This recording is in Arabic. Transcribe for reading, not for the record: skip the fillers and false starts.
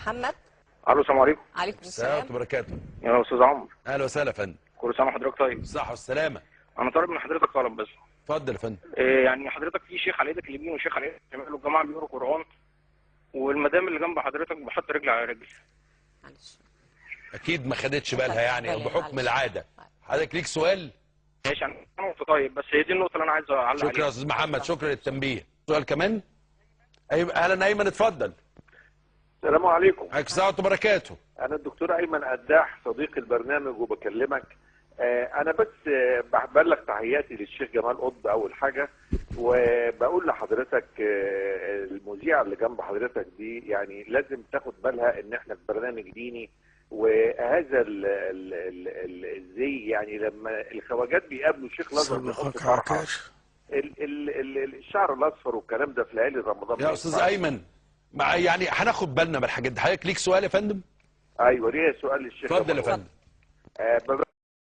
محمد. الو، السلام عليكم. عليكم السلام السلام. ورحمه الله وبركاته. يا استاذ عمرو، اهلا وسهلا يا فندم. كل سنه وحضرتك طيب. بالصحه والسلامه. انا طالب من حضرتك طلب بس. اتفضل يا فندم. يعني حضرتك في شيخ على ايدك اليمين وشيخ على ايدك الشمال والجماعه بيقروا قران، والمدام اللي جنب حضرتك بحط رجل على رجل. معلش. اكيد ما خدتش بالها يعني، او بحكم معلش. العاده. حضرتك ليك سؤال؟ ماشي، انا نقطه طيب، بس هي دي النقطه اللي انا عايز اعلق شكرا يا عليها. استاذ محمد، شكرا للتنبيه. سؤال كمان؟ اهلا ايمن، اتفضل. السلام عليكم. عليكم السلام ورحمه الله وبركاته. انا الدكتور ايمن قداح صديق البرنامج وبكلمك. انا بس ببلغ تحياتي للشيخ جمال قطب اول حاجه، وبقول لحضرتك المذيعه اللي جنب حضرتك دي يعني لازم تاخد بالها ان احنا في برنامج ديني، وهذا الزي يعني لما الخواجات بيقابلوا الشيخ الازهر بيحطوا فرحه الشعر الاصفر والكلام ده في ليالي رمضان. يا استاذ ايمن يعني هناخد بالنا من الحاجات دي. حضرتك ليك سؤال يا فندم؟ ايوه، ليه سؤال للشيخ. اتفضل يا فندم.